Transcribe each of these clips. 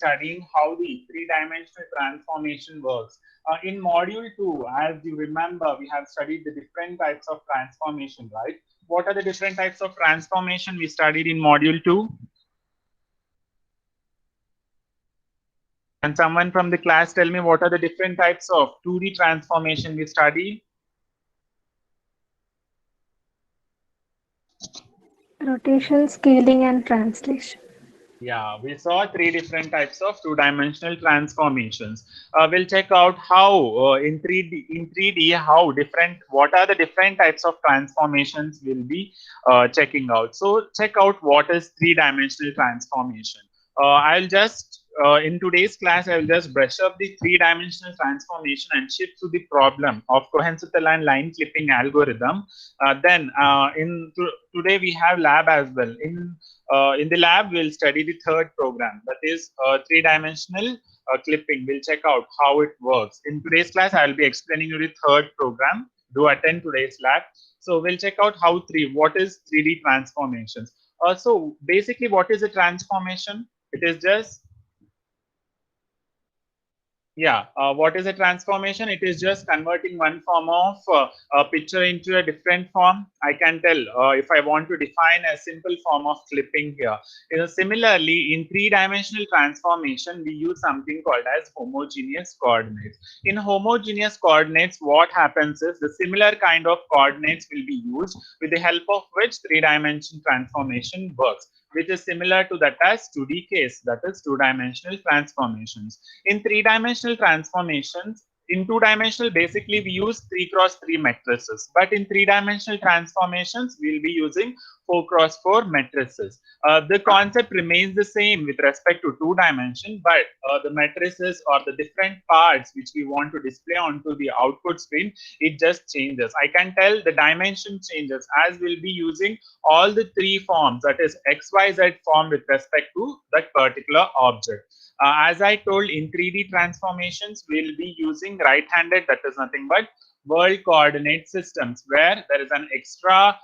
studying how the three-dimensional transformation works. In module 2, as you remember, we have studied the different types of transformation, right? What are the different types of transformation we studied in module 2? Can someone from the class tell me what are the different types of 2D transformation we studied? Rotation, scaling, and translation. Yeah, we saw three different types of two-dimensional transformations. We'll check out how in 3D how different, what are the different types of transformations we'll be checking out. So check out what is three-dimensional transformation. I'll just in today's class I will just brush up the three-dimensional transformation and shift to the problem of Cohen-sutherland line clipping algorithm. Then today we have lab as well. In the lab, we'll study the third program, that is three-dimensional clipping. We'll check out how it works. In today's class, I'll be explaining you the third program. Do attend today's lab. So we'll check out what is 3D transformations. So basically, what is a transformation? It is just what is a transformation? It is just converting one form of a picture into a different form. I can tell if I want to define a simple form of clipping here. Similarly, in three-dimensional transformation, we use something called as homogeneous coordinates. In homogeneous coordinates, what happens is the similar kind of coordinates will be used with the help of which three-dimensional transformation works, which is similar to that as 2D case, that is two-dimensional transformations. In three-dimensional transformations, in two-dimensional, basically we use 3x3 matrices, but in three-dimensional transformations, we'll be using 4x4 matrices. The concept remains the same with respect to two-dimension, but the matrices or the different parts which we want to display onto the output screen, it just changes. I can tell the dimension changes as we'll be using all the three forms, that is XYZ form with respect to that particular object. As I told, in 3D transformations, we'll be using right-handed, that is nothing but world coordinate systems, where there is an extra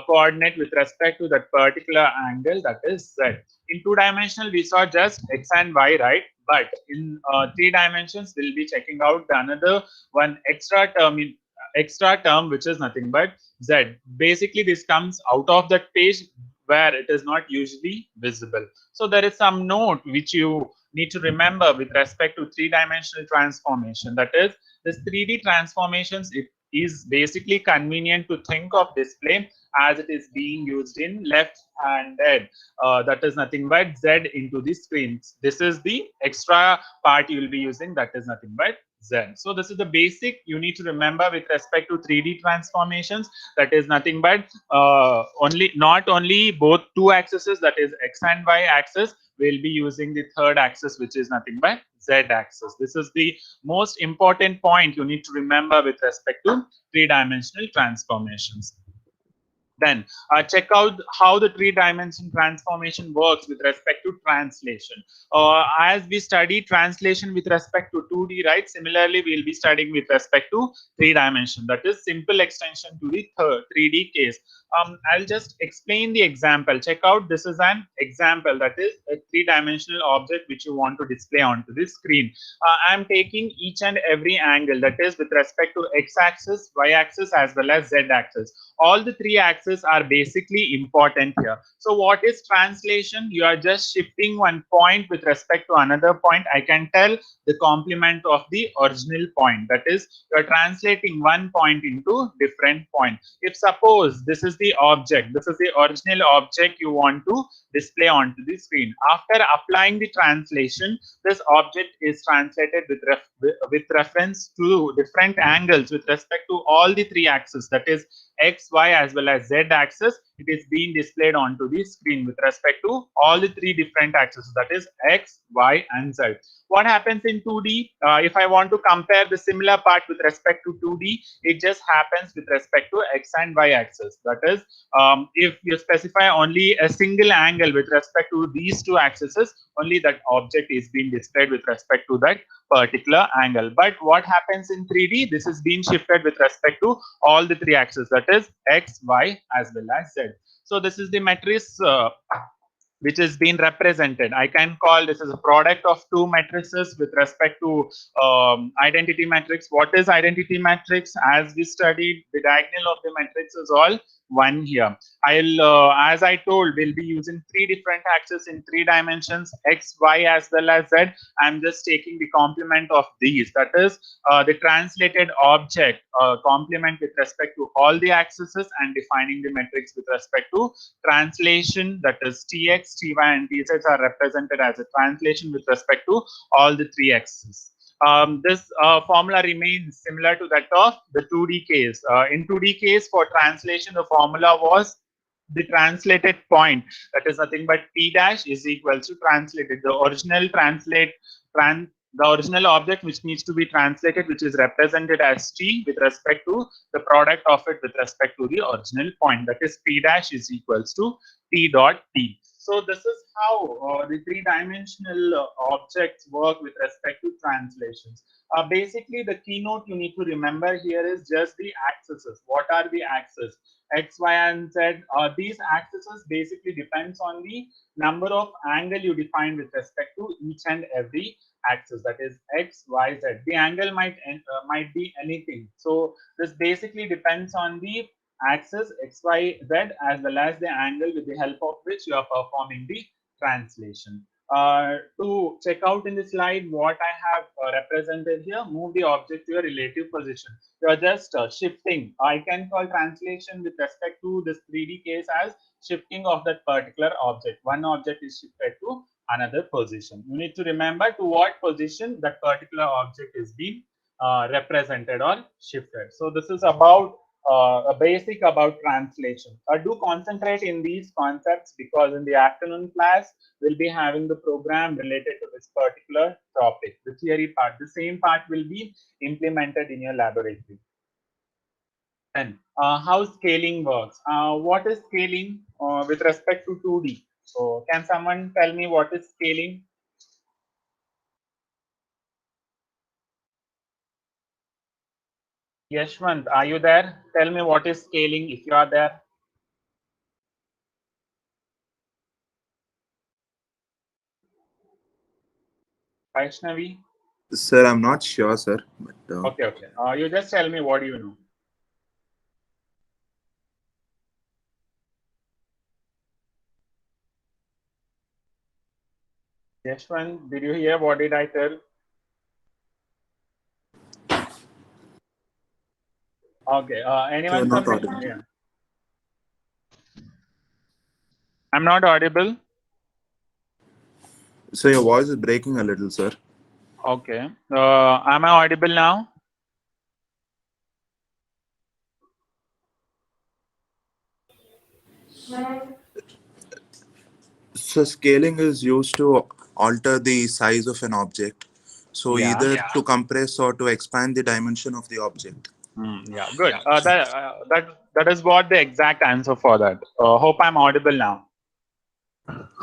coordinate with respect to that particular angle, that is Z. In two-dimensional, we saw just X and Y, right? But in three dimensions, we'll be checking out another one extra term, which is nothing but Z. Basically, this comes out of that page where it is not usually visible. So there is some note which you need to remember with respect to three-dimensional transformation. That is, this 3D transformations, it is basically convenient to think of display as it is being used in left-handed. That is nothing but Z into the screens. This is the extra part you will be using. That is nothing but Z. So this is the basic you need to remember with respect to 3D transformations. That is nothing but not only both two axes, that is X and Y axis, we'll be using the third axis, which is nothing but Z axis. This is the most important point you need to remember with respect to three-dimensional transformations. Then check out how the three-dimensional transformation works with respect to translation. As we study translation with respect to 2D, right? Similarly, we'll be studying with respect to three-dimension. That is simple extension to the 3D case. I'll just explain the example. Check out, this is an example, that is a three-dimensional object which you want to display onto the screen. I'm taking each and every angle, that is with respect to x-axis, y-axis, as well as z-axis. All the three axes are basically important here. So what is translation? You are just shifting one point with respect to another point. I can tell the complement of the original point. That is, you are translating one point into different point. If suppose this is the object, this is the original object you want to display onto the screen. After applying the translation, this object is translated with reference to different angles with respect to all the three axes, that is X, Y, as well as Z axis. It is being displayed onto the screen with respect to all the three different axes, that is X, Y, and Z. What happens in 2D? If I want to compare the similar part with respect to 2D, it just happens with respect to X and Y axis. That is, if you specify only a single angle with respect to these two axes, only that object is being displayed with respect to that particular angle. But what happens in 3D? This is being shifted with respect to all the three axes, that is X, Y, as well as Z. So this is the matrix which is being represented. I can call this as a product of two matrices with respect to identity matrix. What is identity matrix? As we studied, the diagonal of the matrix is all 1 here. As I told, we'll be using three different axes in three dimensions, x, y, as well as z. I'm just taking the complement of these. That is the translated object complement with respect to all the axes and defining the matrix with respect to translation. That is tx, ty, and tz are represented as a translation with respect to all the three axes. This formula remains similar to that of the 2D case. In 2D case, for translation, the formula was the translated point, that is nothing but t dash is equals to translated, the original the original object which needs to be translated, which is represented as t with respect to the product of it with respect to the original point, that is p dash is equals to t dot t. So this is how the three-dimensional objects work with respect to translations. Basically, the keynote you need to remember here is just the axes. What are the axes? X, Y, and Z. These axes basically depends on the number of angle you define with respect to each and every axis. That is X, Y, Z. The angle might be anything. So this basically depends on the axis x, y, z, as well as the angle with the help of which you are performing the translation. To check out in the slide what I have represented here, move the object to a relative position. You are just shifting. I can call translation with respect to this 3D case as shifting of that particular object. One object is shifted to another position. You need to remember to what position that particular object is being represented or shifted. So this is about a basic about translation. Do concentrate in these concepts because in the afternoon class we'll be having the program related to this particular topic. The theory part, the same part will be implemented in your laboratory. Then how scaling works. What is scaling with respect to 2D? So can someone tell me what is scaling? Yashwant, are you there? Tell me what is scaling if you are there. Vaishnavi? Sir, I'm not sure, sir. But, okay. You just tell me what do you know. Yashwant, did you hear what did I tell? Okay. Anyone from the, yeah. I'm not audible. So your voice is breaking a little, sir. Okay. Am I audible now? So scaling is used to alter the size of an object. So Yeah. either to compress or to expand the dimension of the object. Yeah, good. That is what the exact answer for that. Hope I'm audible now.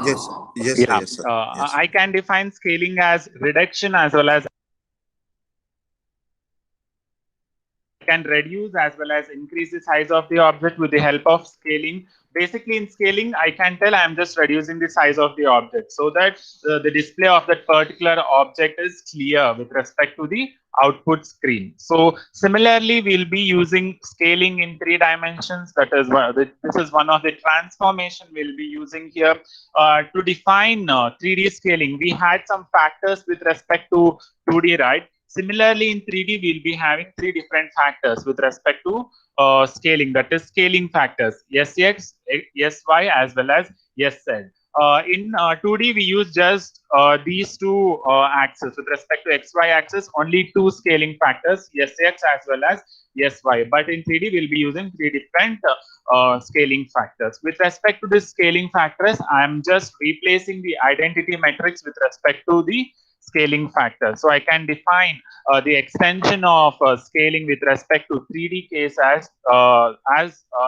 Yes, yes, yeah. sir, yes, sir. Yes. I can define scaling as reduction as well as can reduce as well as increase the size of the object with the help of scaling. Basically, in scaling, I can tell I'm just reducing the size of the object so that the display of that particular object is clear with respect to the output screen. So similarly, we'll be using scaling in three dimensions. That is this is one of the transformation we'll be using here to define 3D scaling. We had some factors with respect to 2D, right? Similarly, in 3D, we'll be having three different factors with respect to scaling. That is scaling factors, SX, SY, as well as SZ. In 2D, we use just these two axes. With respect to XY axis, only two scaling factors, SX as well as SY. But in 3D, we'll be using three different scaling factors. With respect to the scaling factors, I'm just replacing the identity matrix with respect to the scaling factor. So I can define the extension of scaling with respect to 3D case as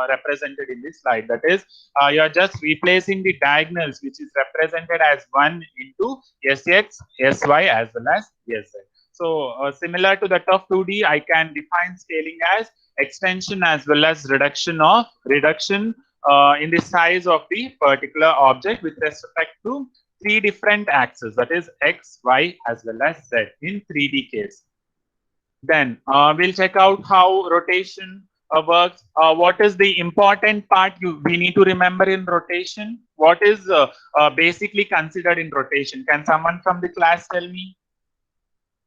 represented in this slide. That is, you're just replacing the diagonals, which is represented as 1 into SX, SY, as well as SZ. So similar to that of 2D, I can define scaling as extension as well as reduction in the size of the particular object with respect to three different axes, that is x, y, as well as z in 3D case. Then we'll check out how rotation works. What is the important part we need to remember in rotation? What is basically considered in rotation? Can someone from the class tell me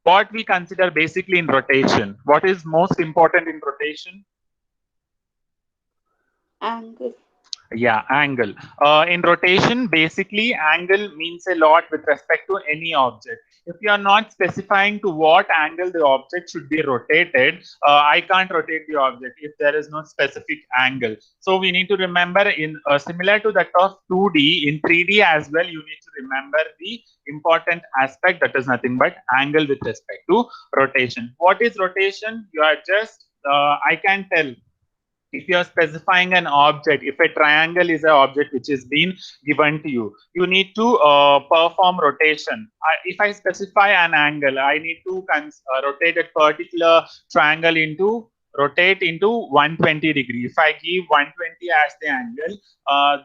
what we consider basically in rotation? What is most important in rotation? Angle. Yeah, angle. In rotation, basically, angle means a lot with respect to any object. If you are not specifying to what angle the object should be rotated, I can't rotate the object if there is no specific angle. So we need to remember in similar to that of 2D, in 3D as well, you need to remember the important aspect, that is nothing but angle with respect to rotation. What is rotation? You are just, I can tell, if you are specifying an object, if a triangle is an object which is being given to you, you need to perform rotation. If I specify an angle, I need to rotate a particular triangle rotate into 120 degree. If I give 120 as the angle,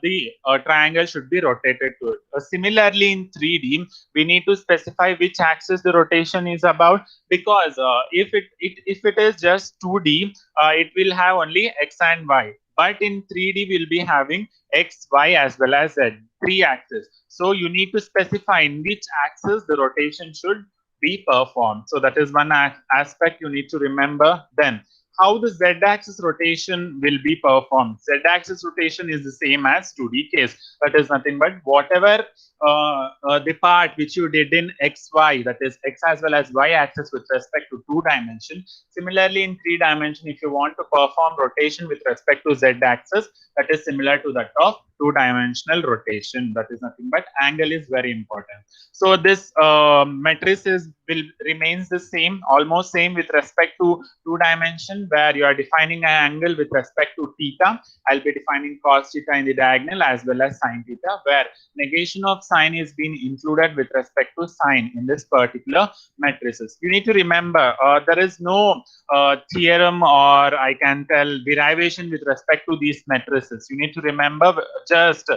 the triangle should be rotated to it. Similarly, in 3D, we need to specify which axis the rotation is about, because if it is just 2D, it will have only x and y. But in 3D, we'll be having x, y, as well as z, three axes. So you need to specify in which axis the rotation should be performed. So that is one aspect you need to remember. Then how the z-axis rotation will be performed. Z-axis rotation is the same as 2D case. That is nothing but whatever the part which you did in xy, that is x as well as y axis with respect to 2 dimension. Similarly, in 3 dimension, if you want to perform rotation with respect to z axis, that is similar to that of 2-dimensional rotation. That is nothing but angle is very important. So this matrix remains the same, almost same with respect to 2 dimension, where you are defining an angle with respect to theta. I'll be defining cos theta in the diagonal as well as sin theta, where negation of sine is being included with respect to sine in this particular matrices. You need to remember there is no theorem, or I can tell derivation with respect to these matrices. You need to remember just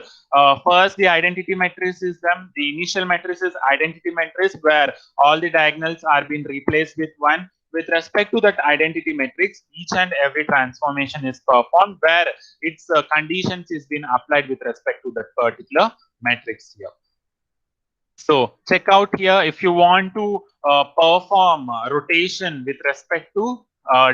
first the identity matrix is the initial matrix is identity matrix, where all the diagonals are being replaced with 1. With respect to that identity matrix, each and every transformation is performed where its conditions is being applied with respect to that particular matrix here. So check out here, if you want to perform rotation with respect to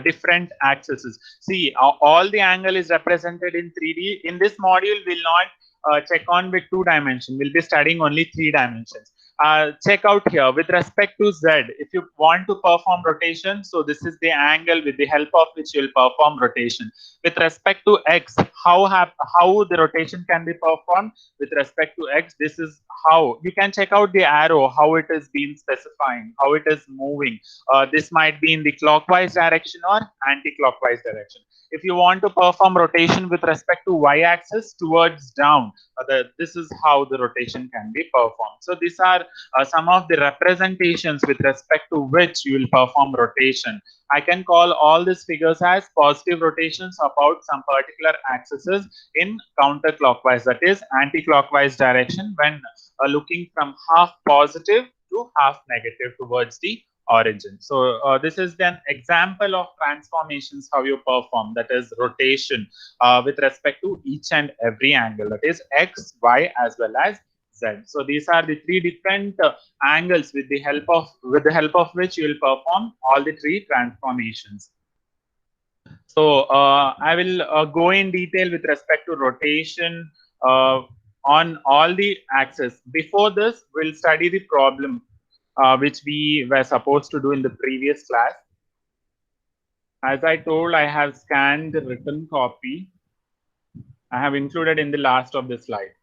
different axes. See, all the angle is represented in 3D. In this module, we'll not check on with 2 dimensions. We'll be studying only 3 dimensions. Check out here, with respect to Z, if you want to perform rotation, so this is the angle with the help of which you will perform rotation. With respect to X, how the rotation can be performed with respect to X, this is how you can check out the arrow, how it is being specifying, how it is moving. This might be in the clockwise direction or anti-clockwise direction. If you want to perform rotation with respect to y-axis towards down, this is how the rotation can be performed. So these are some of the representations with respect to which you will perform rotation. I can call all these figures as positive rotations about some particular axes in counterclockwise, that is anti-clockwise direction, when looking from half positive to half negative towards the origin. So this is an example of transformations how you perform, that is rotation with respect to each and every angle, that is x, y, as well as z. So these are the 3 different angles with the help of which you will perform all the 3 transformations. So I will go in detail with respect to rotation on all the axes. Before this, we'll study the problem which we were supposed to do in the previous class. As I told, I have scanned the written copy. I have included in the last of the slide.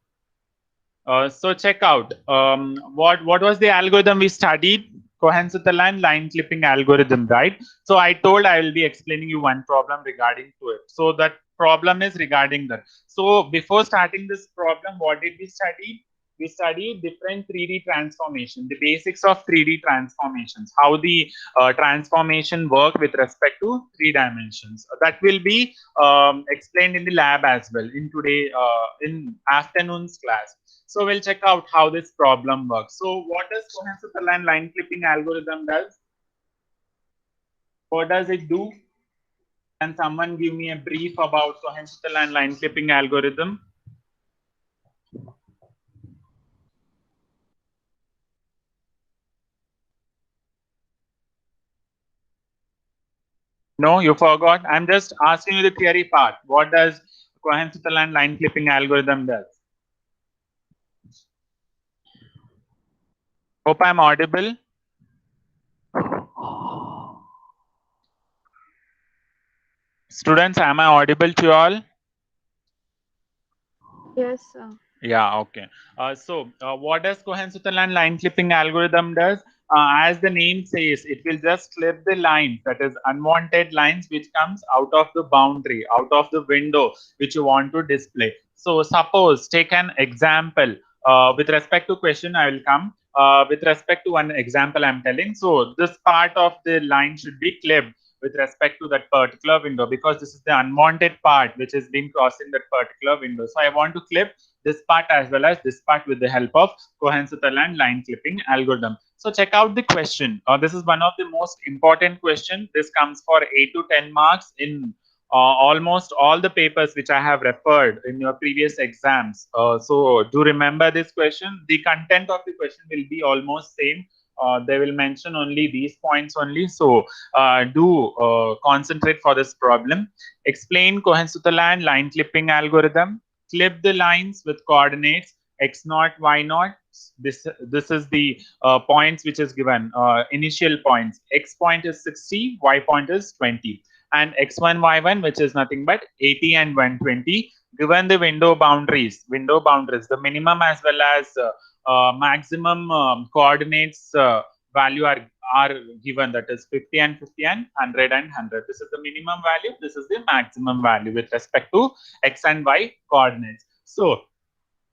So check out what was the algorithm we studied? Cohen-sutherland line clipping algorithm, right? So I told I will be explaining you one problem regarding to it. So that problem is regarding that. So before starting this problem, what did we study? we studied different 3D transformation, the basics of 3D transformations, how the transformation work with respect to 3 dimensions. That will be explained in the lab as well in today in afternoon's class. So we'll check out how this problem works. So what does Cohen-sutherland line clipping algorithm does? What does it do? Can someone give me a brief about Cohen-sutherland line clipping algorithm? No, you forgot. I'm just asking you the theory part. What does Cohen-sutherland line clipping algorithm does? Hope I'm audible. Students, am I audible to you all? Yes, sir. Yeah, okay. What does Cohen-sutherland line clipping algorithm does? As the name says, it will just clip the lines, that is unwanted lines which comes out of the boundary, out of the window which you want to display. So suppose, take an example. With respect to question, I will come. With respect to one example I'm telling. So this part of the line should be clipped with respect to that particular window, because this is the unwanted part which has been crossing that particular window. So I want to clip this part as well as this part with the help of Cohen-sutherland line clipping algorithm. So check out the question. This is one of the most important question. This comes for 8 to 10 marks in almost all the papers which I have referred in your previous exams. So do remember this question. The content of the question will be almost same. They will mention only these points only. So do concentrate for this problem. Explain Cohen-sutherland line clipping algorithm. Clip the lines with coordinates x0, y0. This is the points which is given, initial points. X point is 60, y point is 20, and x1, y1, which is nothing but 80 and 120. Given the window boundaries, the minimum as well as maximum coordinates value are given, that is 50 and 50 and 100 and 100. This is the minimum value, this is the maximum value with respect to x and y coordinates. So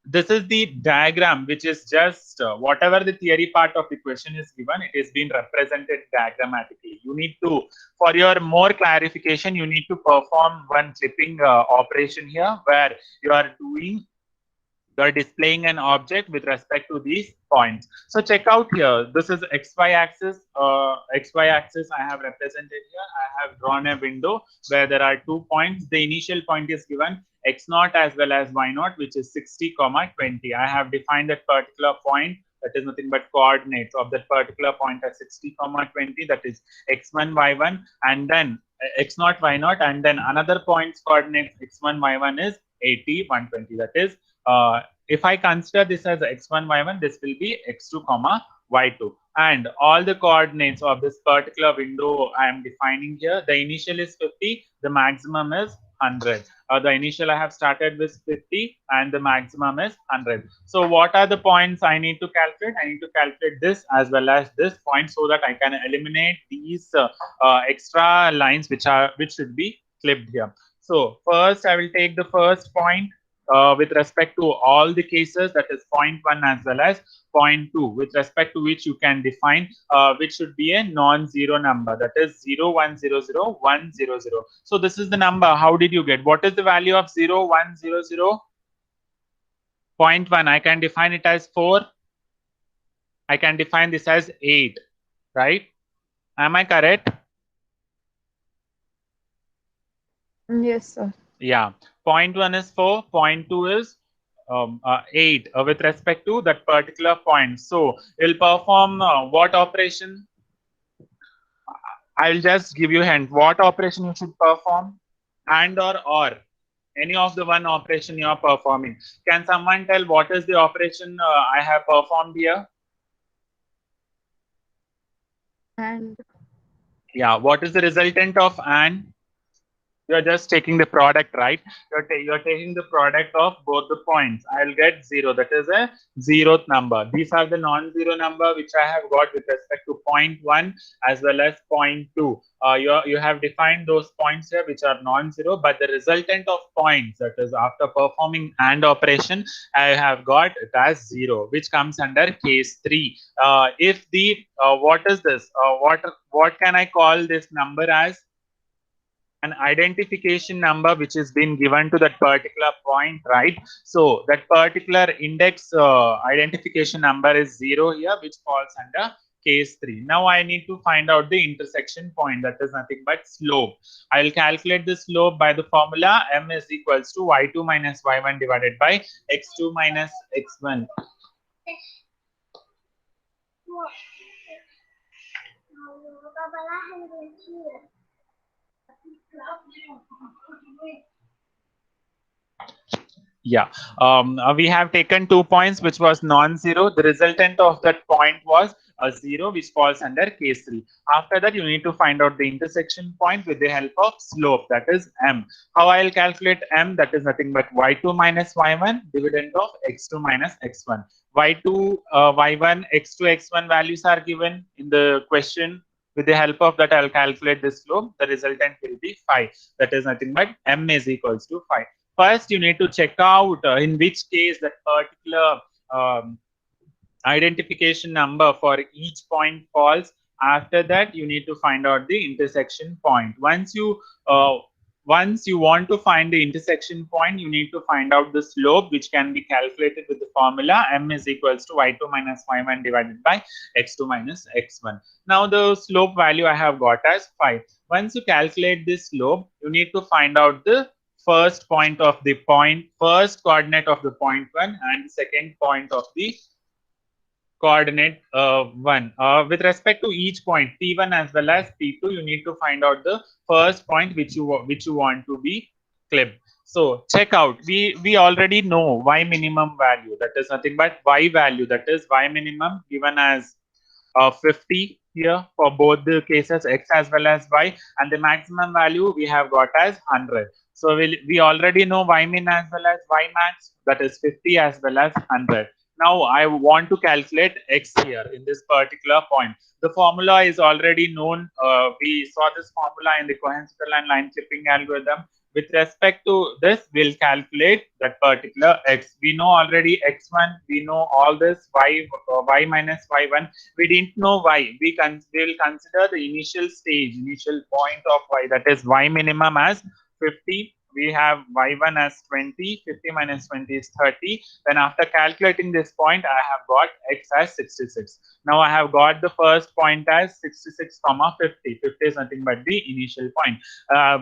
this is the diagram which is just whatever the theory part of the question is given, it is being represented diagrammatically. You need to, for your more clarification, you need to perform one clipping operation here, where you are displaying an object with respect to these points. So check out here. This is XY axis. XY axis I have represented here. I have drawn a window where there are 2 points. The initial point is given x0 as well as y0, which is 60, 20. I have defined that particular point. That is nothing but coordinates of that particular point as 60, 20. That is x1, y1, and then x0, y0, and then another point's coordinates x1, y1 is 80, 120. That is, if I consider this as x1, y1, this will be x2, y2. And all the coordinates of this particular window I am defining here. The initial is 50, the maximum is 100. The initial I have started with 50 and the maximum is 100. So what are the points I need to calculate? I need to calculate this as well as this point, so that I can eliminate these extra lines which should be clipped here. So first I will take the first point with respect to all the cases, that is point 1 as well as point 2, with respect to which you can define which should be a non-zero number, that is 0, 1, 0, 0, 1, 0, 0. So this is the number. How did you get? What is the value of 0, 1, 0, 0? Point 1, I can define it as 4. I can define this as 8, right? Am I correct? Yes, sir. Yeah. Point 1 is 4. Point 2 is 8 with respect to that particular point. So you'll perform what operation? I'll just give you a hint. What operation you should perform? And or any of the one operation you are performing. Can someone tell what is the operation I have performed here? And Yeah. What is the resultant of and? You're just taking the product, right? You're taking the product of both the points. I'll get 0. That is a zeroth number. These are the non-zero number which I have got with respect to point 1 as well as point 2. You have defined those points here which are non-zero, but the resultant of points, that is after performing AND operation, I have got it as 0, which comes under case 3. If the what is this? What can I call this number as? An identification number which is been given to that particular point, right? So that particular index identification number is 0 here, which falls under case 3. Now I need to find out the intersection point, that is nothing but slope. I will calculate the slope by the formula m is equals to y2 minus y1 divided by x2 minus x1. Yeah, we have taken 2 points which was non-zero. The resultant of that point was a 0, which falls under case 3. After that, you need to find out the intersection point with the help of slope, that is m. How I will calculate m? That is nothing but y2 minus y1 dividend of x2 minus x1. Y2, y1, x2, x1 values are given in the question. With the help of that, I will calculate the slope. The resultant will be 5. That is nothing but m is equals to 5. First, you need to check out in which case that particular identification number for each point falls. After that, you need to find out the intersection point. Once you want to find the intersection point, you need to find out the slope, which can be calculated with the formula m is equals to y2 minus y1 divided by x2 minus x1. Now the slope value I have got as 5. Once you calculate this slope, you need to find out the first point of the point, first coordinate of the point 1 and second point of the coordinate 1. With respect to each point P1 as well as P2, you need to find out the first point which you want to be clipped. So check out, we already know y minimum value, that is nothing but y value, that is y minimum given as 50 here for both the cases x as well as y, and the maximum value we have got as 100. So we already know y min as well as y max, that is 50 as well as 100. Now I want to calculate x here in this particular point. The formula is already known. We saw this formula in the Cohen-sutherland line clipping algorithm. With respect to this, we'll calculate that particular x. We know already x1. We know all this y minus y1. We didn't know y. We will consider the initial stage, initial point of y, that is y minimum as 50. We have y1 as 20, 50 minus 20 is 30. Then after calculating this point, I have got x as 66. Now I have got the first point as 66, 50. 50 is nothing but the initial point.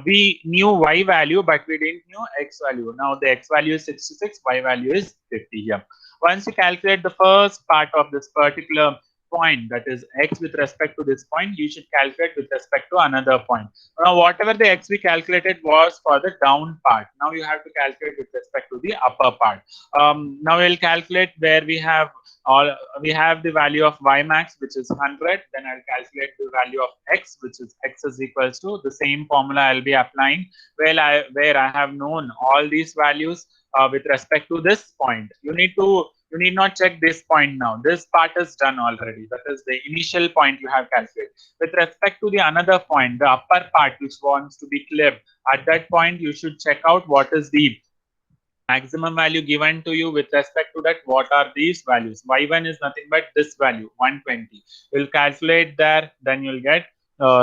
We knew y value, but we didn't know x value. Now the x value is 66, y value is 50 here. Once you calculate the first part of this particular point, that is x with respect to this point, you should calculate with respect to another point. Now whatever the x we calculated was for the down part. Now you have to calculate with respect to the upper part. Now we'll calculate where we have the value of y max, which is 100. Then I'll calculate the value of x, which is x is equals to the same formula I'll be applying where I have known all these values with respect to this point. You need not check this point now. This part is done already. That is the initial point you have calculated. With respect to the another point, the upper part which wants to be clipped, at that point you should check out what is the maximum value given to you. With respect to that, what are these values? Y1 is nothing but this value, 120. We'll calculate there, then you'll get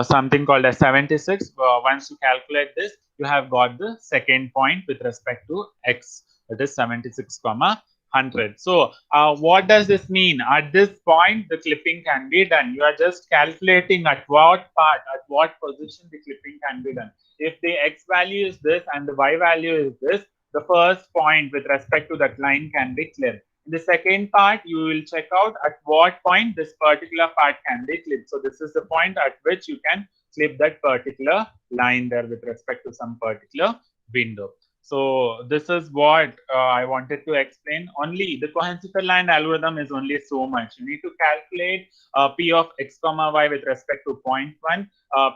something called as 76. Once you calculate this, you have got the second point with respect to x, that is 76, 100. So what does this mean? At this point, the clipping can be done. You are just calculating at what part, at what position the clipping can be done. If the x value is this and the y value is this, the first point with respect to that line can be clipped. In the second part, you will check out at what point this particular part can be clipped. So this is the point at which you can clip that particular line there with respect to some particular window. So this is what I wanted to explain. Only the Cohen-sutherland algorithm is only so much. You need to calculate p of x comma y with respect to 0.1,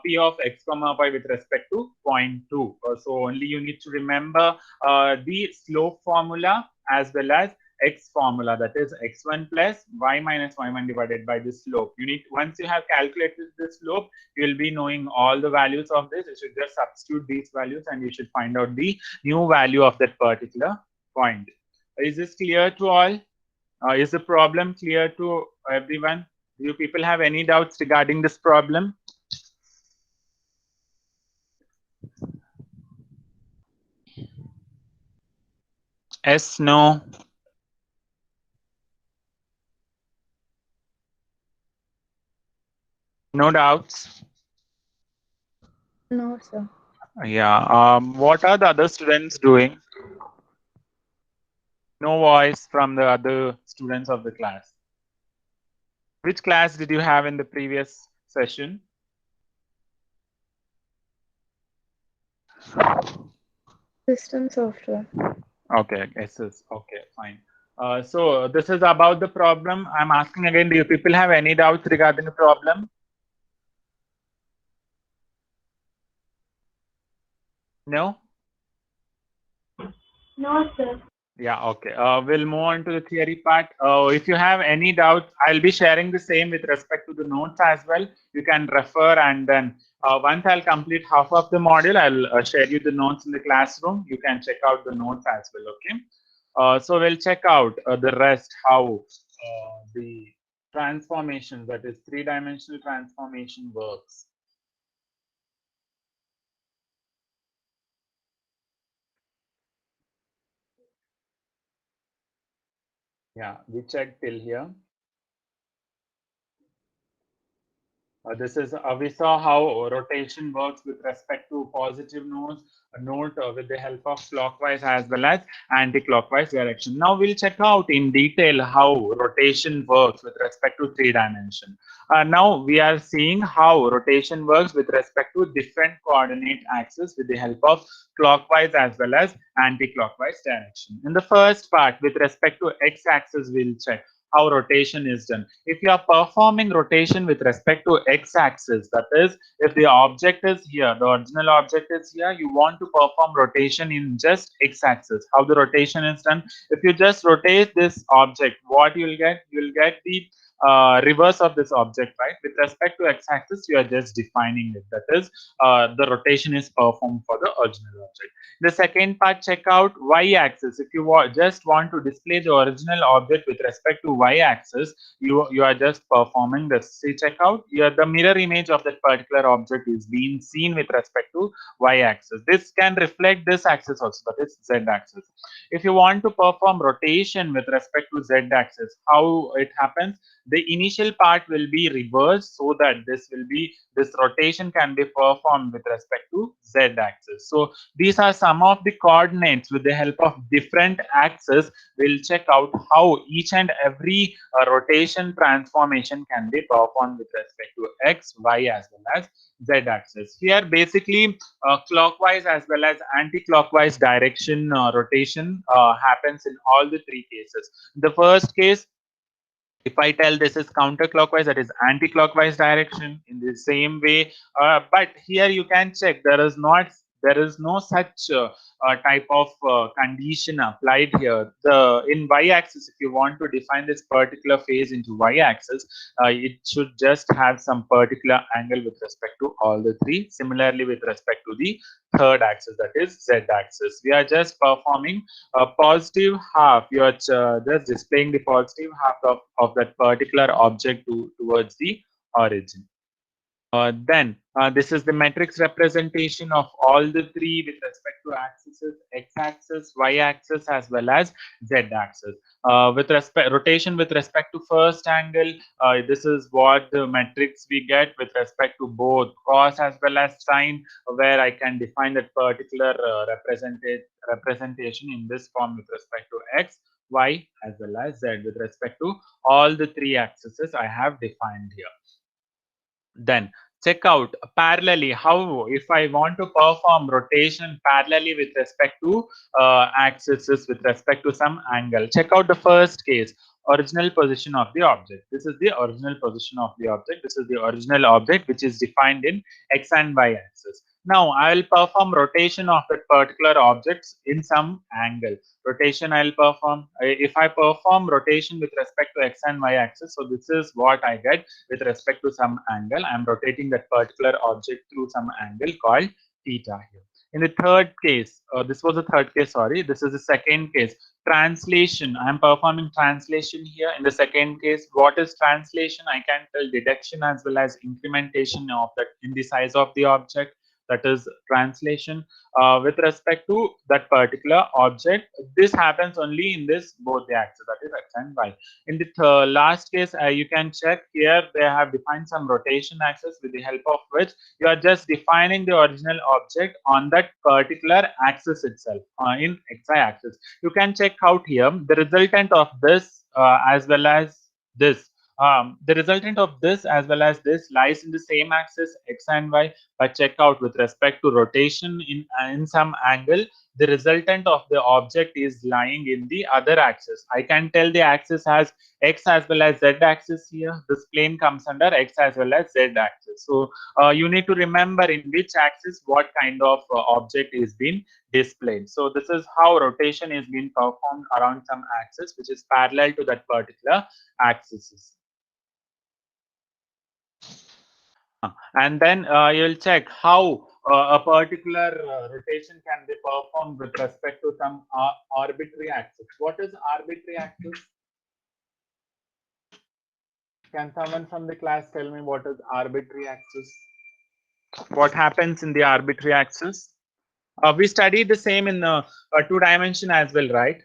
p of x comma y with respect to 0.2. So only you need to remember the slope formula as well as x formula, that is x1 plus y minus y1 divided by the slope. You need, once you have calculated the slope, you will be knowing all the values of this. You should just substitute these values and you should find out the new value of that particular point. Is this clear to all? Is the problem clear to everyone? Do you people have any doubts regarding this problem? Yes, no? No doubts? No, sir. Yeah. What are the other students doing? No voice from the other students of the class. Which class did you have in the previous session? System software. Okay, SS. Okay, fine. So this is about the problem. I'm asking again, do you people have any doubts regarding the problem? No? No, sir. Yeah, okay. We'll move on to the theory part. If you have any doubts, I'll be sharing the same with respect to the notes as well. You can refer, and then once I'll complete half of the module, I'll share you the notes in the classroom. You can check out the notes as well, okay? So we'll check out the rest, how the transformation, that is three-dimensional transformation, works. Yeah, we checked till here. This is we saw how rotation works with respect to positive nodes, a node with the help of clockwise as well as anti-clockwise direction. Now we'll check out in detail how rotation works with respect to three dimension. Now we are seeing how rotation works with respect to different coordinate axes with the help of clockwise as well as anti-clockwise direction. In the first part, with respect to x-axis, we'll check how rotation is done. If you are performing rotation with respect to x-axis, that is, if the object is here, the original object is here, you want to perform rotation in just x-axis. How the rotation is done? If you just rotate this object, what you will get? You will get the reverse of this object, right? With respect to x-axis, you are just defining it. That is, the rotation is performed for the original object. The second part, check out y-axis. If you just want to display the original object with respect to y-axis, you are just performing this. See, check out here, the mirror image of that particular object is being seen with respect to y-axis. This can reflect this axis also, that is z-axis. If you want to perform rotation with respect to z-axis, how it happens? The initial part will be reversed so that this rotation can be performed with respect to z-axis. So these are some of the coordinates. With the help of different axes, we'll check out how each and every rotation transformation can be performed with respect to x, y as well as z axis. Here basically clockwise as well as anti-clockwise direction rotation happens in all the three cases. The first case, if I tell this is counterclockwise, that is anti-clockwise direction in the same way. But here you can check there is no such type of condition applied here. In y-axis, if you want to define this particular phase into y-axis, it should just have some particular angle with respect to all the three. Similarly, with respect to the third axis, that is z-axis, we are just performing a positive half. You are just displaying the positive half of that particular object towards the origin. Then this is the matrix representation of all the three with respect to axes: x-axis, y-axis as well as z-axis. With respect rotation with respect to first angle, this is what the matrix we get with respect to both cos as well as sine, where I can define that particular representation in this form with respect to x, y as well as z with respect to all the three axes I have defined here. Then check out parallelly how if I want to perform rotation parallelly with respect to axis with respect to some angle. Check out the first case, original position of the object. This is the original position of the object. This is the original object which is defined in x and y axis. Now I will perform rotation of that particular objects in some angle. Rotation I will perform. If I perform rotation with respect to x and y axis, so this is what I get with respect to some angle. I am rotating that particular object through some angle called theta here. In the third case, this was the third case, sorry, this is the second case, translation. I am performing translation here. In the second case, what is translation? I can tell deduction as well as incrementation of that in the size of the object. That is translation with respect to that particular object. This happens only in this both the axes, that is x and y. In the last case, you can check here, they have defined some rotation axis with the help of which you are just defining the original object on that particular axis itself in xy axis. You can check out here the resultant of this as well as this. The resultant of this as well as this lies in the same axis x and y, but check out with respect to rotation in some angle, the resultant of the object is lying in the other axis. I can tell the axis has x as well as z axis here. This plane comes under x as well as z axis. So you need to remember in which axis what kind of object is being displayed. So this is how rotation is being performed around some axis which is parallel to that particular axis. And then you'll check how a particular rotation can be performed with respect to some arbitrary axis. What is arbitrary axis? Can someone from the class tell me what is arbitrary axis? What happens in the arbitrary axis? We studied the same in two dimension as well, right?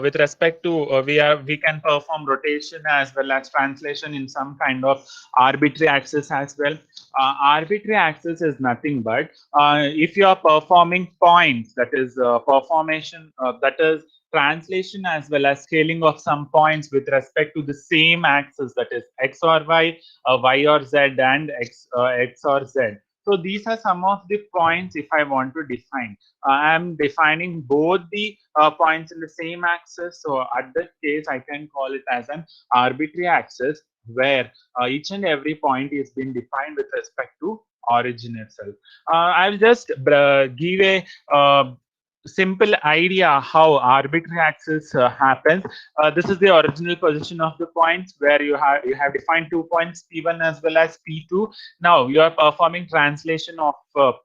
With respect to we can perform rotation as well as translation in some kind of arbitrary axis as well. Arbitrary axis is nothing but if you are performing points, that is performation, that is translation as well as scaling of some points with respect to the same axis, that is x or y, y or z, and x or z. So these are some of the points if I want to define. I am defining both the points in the same axis. So at that case, I can call it as an arbitrary axis where each and every point is being defined with respect to origin itself. I'll just give a simple idea how arbitrary axis happens. This is the original position of the points where you have defined 2 points P1 as well as P2. Now you are performing translation of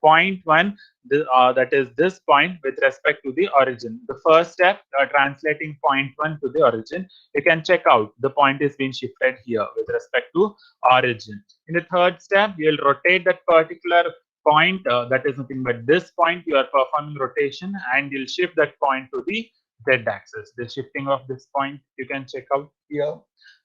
point 1, that is this point with respect to the origin. The first step, translating point 1 to the origin. You can check out the point is being shifted here with respect to origin. In the third step, you will rotate that particular point, that is nothing but this point. You are performing rotation and you'll shift that point to the z axis. The shifting of this point you can check out here.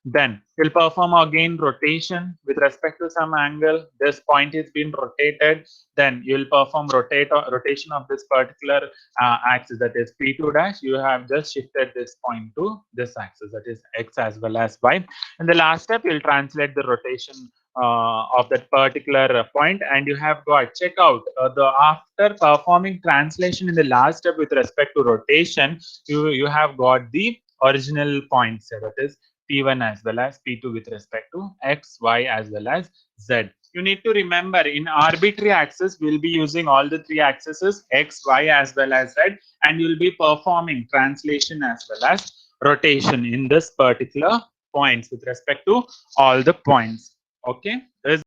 Then you'll perform again rotation with respect to some angle. This point is being rotated. Then you'll perform rotation of this particular axis, that is P2 dash. You have just shifted this point to this axis, that is x as well as y. And the last step, you'll translate the rotation of that particular point, and you have got, check out the after performing translation in the last step with respect to rotation, you have got the original points, that is P1 as well as P2 with respect to x, y as well as z. You need to remember in arbitrary axis we'll be using all the 3 axes x, y as well as z, and you'll be performing translation as well as rotation in this particular points with respect to all the points. Okay,